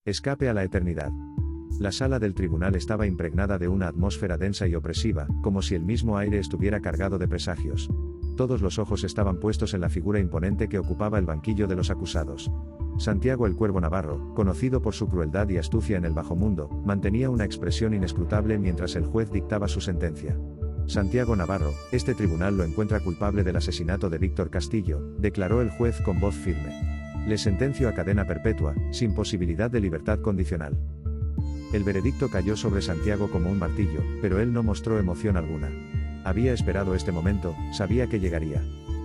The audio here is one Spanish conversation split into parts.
Escape a la eternidad. La sala del tribunal estaba impregnada de una atmósfera densa y opresiva, como si el mismo aire estuviera cargado de presagios. Todos los ojos estaban puestos en la figura imponente que ocupaba el banquillo de los acusados. Santiago el Cuervo Navarro, conocido por su crueldad y astucia en el bajo mundo, mantenía una expresión inescrutable mientras el juez dictaba su sentencia. Santiago Navarro, este tribunal lo encuentra culpable del asesinato de Víctor Castillo, declaró el juez con voz firme. Le sentencio a cadena perpetua, sin posibilidad de libertad condicional. El veredicto cayó sobre Santiago como un martillo, pero él no mostró emoción alguna. Había esperado este momento, sabía que llegaría.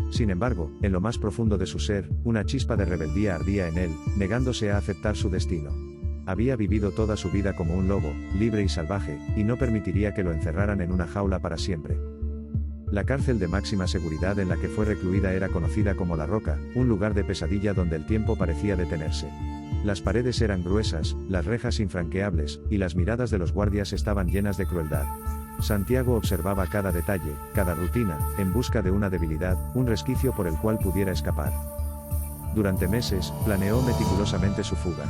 Sin embargo, en lo más profundo de su ser, una chispa de rebeldía ardía en él, negándose a aceptar su destino. Había vivido toda su vida como un lobo, libre y salvaje, y no permitiría que lo encerraran en una jaula para siempre. La cárcel de máxima seguridad en la que fue recluida era conocida como La Roca, un lugar de pesadilla donde el tiempo parecía detenerse. Las paredes eran gruesas, las rejas infranqueables, y las miradas de los guardias estaban llenas de crueldad. Santiago observaba cada detalle, cada rutina, en busca de una debilidad, un resquicio por el cual pudiera escapar. Durante meses, planeó meticulosamente su fuga.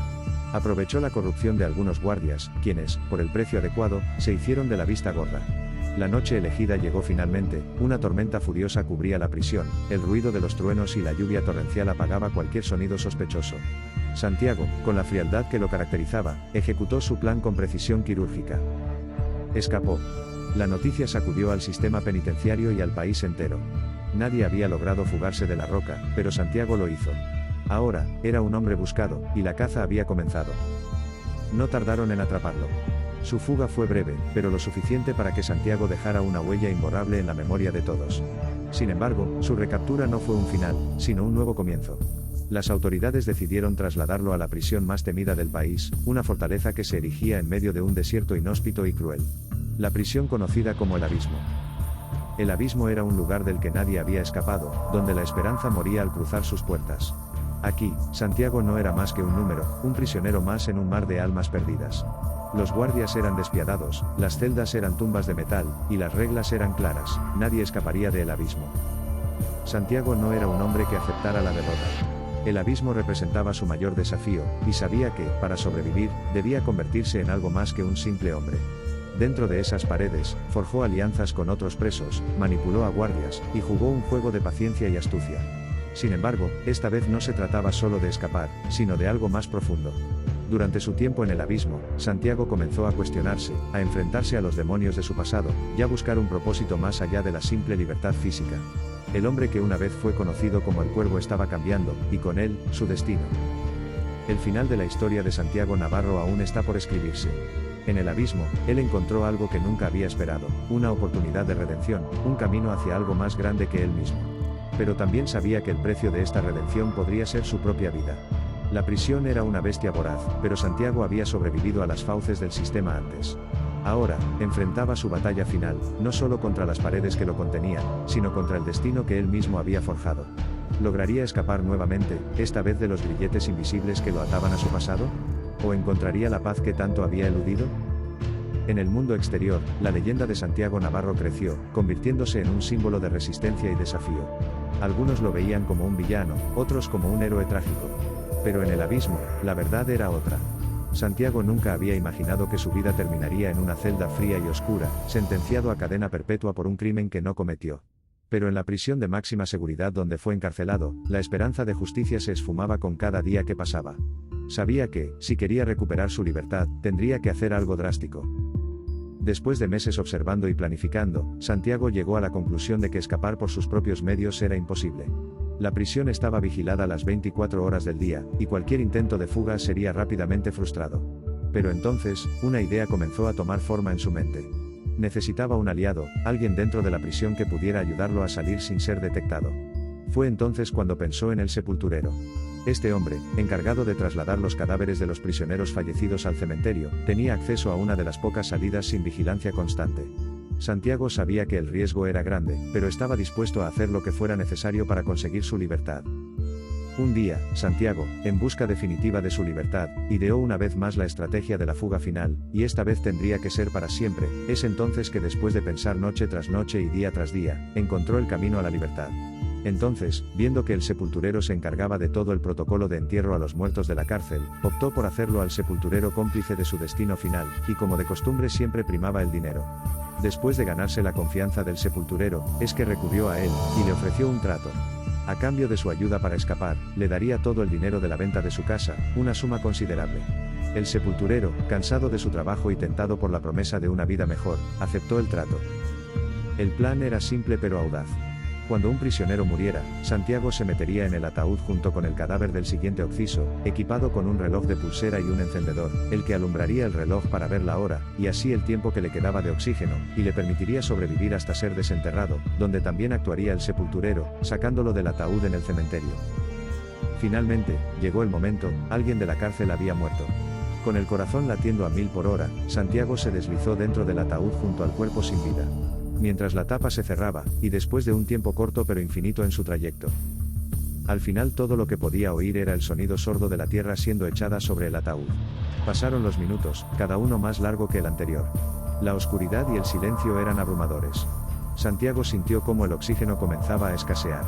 Aprovechó la corrupción de algunos guardias, quienes, por el precio adecuado, se hicieron de la vista gorda. La noche elegida llegó finalmente, una tormenta furiosa cubría la prisión, el ruido de los truenos y la lluvia torrencial apagaba cualquier sonido sospechoso. Santiago, con la frialdad que lo caracterizaba, ejecutó su plan con precisión quirúrgica. Escapó. La noticia sacudió al sistema penitenciario y al país entero. Nadie había logrado fugarse de La Roca, pero Santiago lo hizo. Ahora, era un hombre buscado, y la caza había comenzado. No tardaron en atraparlo. Su fuga fue breve, pero lo suficiente para que Santiago dejara una huella imborrable en la memoria de todos. Sin embargo, su recaptura no fue un final, sino un nuevo comienzo. Las autoridades decidieron trasladarlo a la prisión más temida del país, una fortaleza que se erigía en medio de un desierto inhóspito y cruel. La prisión conocida como el Abismo. El Abismo era un lugar del que nadie había escapado, donde la esperanza moría al cruzar sus puertas. Aquí, Santiago no era más que un número, un prisionero más en un mar de almas perdidas. Los guardias eran despiadados, las celdas eran tumbas de metal, y las reglas eran claras, nadie escaparía del abismo. Santiago no era un hombre que aceptara la derrota. El abismo representaba su mayor desafío, y sabía que, para sobrevivir, debía convertirse en algo más que un simple hombre. Dentro de esas paredes, forjó alianzas con otros presos, manipuló a guardias, y jugó un juego de paciencia y astucia. Sin embargo, esta vez no se trataba solo de escapar, sino de algo más profundo. Durante su tiempo en el abismo, Santiago comenzó a cuestionarse, a enfrentarse a los demonios de su pasado, y a buscar un propósito más allá de la simple libertad física. El hombre que una vez fue conocido como el Cuervo estaba cambiando, y con él, su destino. El final de la historia de Santiago Navarro aún está por escribirse. En el abismo, él encontró algo que nunca había esperado, una oportunidad de redención, un camino hacia algo más grande que él mismo. Pero también sabía que el precio de esta redención podría ser su propia vida. La prisión era una bestia voraz, pero Santiago había sobrevivido a las fauces del sistema antes. Ahora, enfrentaba su batalla final, no solo contra las paredes que lo contenían, sino contra el destino que él mismo había forjado. ¿Lograría escapar nuevamente, esta vez de los grilletes invisibles que lo ataban a su pasado? ¿O encontraría la paz que tanto había eludido? En el mundo exterior, la leyenda de Santiago Navarro creció, convirtiéndose en un símbolo de resistencia y desafío. Algunos lo veían como un villano, otros como un héroe trágico. Pero en el abismo, la verdad era otra. Santiago nunca había imaginado que su vida terminaría en una celda fría y oscura, sentenciado a cadena perpetua por un crimen que no cometió. Pero en la prisión de máxima seguridad donde fue encarcelado, la esperanza de justicia se esfumaba con cada día que pasaba. Sabía que, si quería recuperar su libertad, tendría que hacer algo drástico. Después de meses observando y planificando, Santiago llegó a la conclusión de que escapar por sus propios medios era imposible. La prisión estaba vigilada las 24 horas del día, y cualquier intento de fuga sería rápidamente frustrado. Pero entonces, una idea comenzó a tomar forma en su mente. Necesitaba un aliado, alguien dentro de la prisión que pudiera ayudarlo a salir sin ser detectado. Fue entonces cuando pensó en el sepulturero. Este hombre, encargado de trasladar los cadáveres de los prisioneros fallecidos al cementerio, tenía acceso a una de las pocas salidas sin vigilancia constante. Santiago sabía que el riesgo era grande, pero estaba dispuesto a hacer lo que fuera necesario para conseguir su libertad. Un día, Santiago, en busca definitiva de su libertad, ideó una vez más la estrategia de la fuga final, y esta vez tendría que ser para siempre. Es entonces que después de pensar noche tras noche y día tras día, encontró el camino a la libertad. Entonces, viendo que el sepulturero se encargaba de todo el protocolo de entierro a los muertos de la cárcel, optó por hacerlo al sepulturero cómplice de su destino final, y como de costumbre siempre primaba el dinero. Después de ganarse la confianza del sepulturero, es que recurrió a él, y le ofreció un trato. A cambio de su ayuda para escapar, le daría todo el dinero de la venta de su casa, una suma considerable. El sepulturero, cansado de su trabajo y tentado por la promesa de una vida mejor, aceptó el trato. El plan era simple pero audaz. Cuando un prisionero muriera, Santiago se metería en el ataúd junto con el cadáver del siguiente occiso, equipado con un reloj de pulsera y un encendedor, el que alumbraría el reloj para ver la hora, y así el tiempo que le quedaba de oxígeno, y le permitiría sobrevivir hasta ser desenterrado, donde también actuaría el sepulturero, sacándolo del ataúd en el cementerio. Finalmente, llegó el momento, alguien de la cárcel había muerto. Con el corazón latiendo a 1000 por hora, Santiago se deslizó dentro del ataúd junto al cuerpo sin vida. Mientras la tapa se cerraba, y después de un tiempo corto pero infinito en su trayecto. Al final todo lo que podía oír era el sonido sordo de la tierra siendo echada sobre el ataúd. Pasaron los minutos, cada uno más largo que el anterior. La oscuridad y el silencio eran abrumadores. Santiago sintió cómo el oxígeno comenzaba a escasear.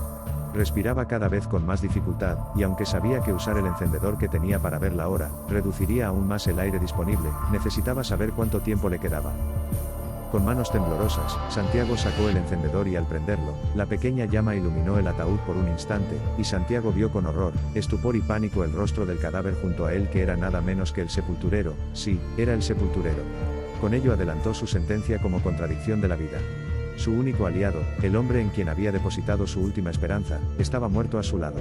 Respiraba cada vez con más dificultad, y aunque sabía que usar el encendedor que tenía para ver la hora, reduciría aún más el aire disponible, necesitaba saber cuánto tiempo le quedaba. Con manos temblorosas, Santiago sacó el encendedor y al prenderlo, la pequeña llama iluminó el ataúd por un instante, y Santiago vio con horror, estupor y pánico el rostro del cadáver junto a él que era nada menos que el sepulturero, sí, era el sepulturero. Con ello adelantó su sentencia como contradicción de la vida. Su único aliado, el hombre en quien había depositado su última esperanza, estaba muerto a su lado.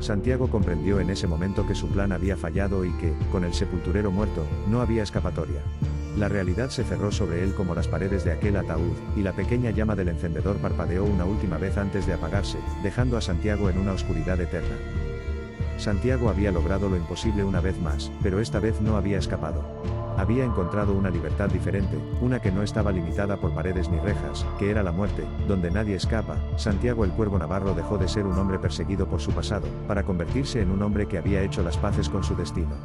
Santiago comprendió en ese momento que su plan había fallado y que, con el sepulturero muerto, no había escapatoria. La realidad se cerró sobre él como las paredes de aquel ataúd, y la pequeña llama del encendedor parpadeó una última vez antes de apagarse, dejando a Santiago en una oscuridad eterna. Santiago había logrado lo imposible una vez más, pero esta vez no había escapado. Había encontrado una libertad diferente, una que no estaba limitada por paredes ni rejas, que era la muerte, donde nadie escapa. Santiago el Cuervo Navarro dejó de ser un hombre perseguido por su pasado, para convertirse en un hombre que había hecho las paces con su destino.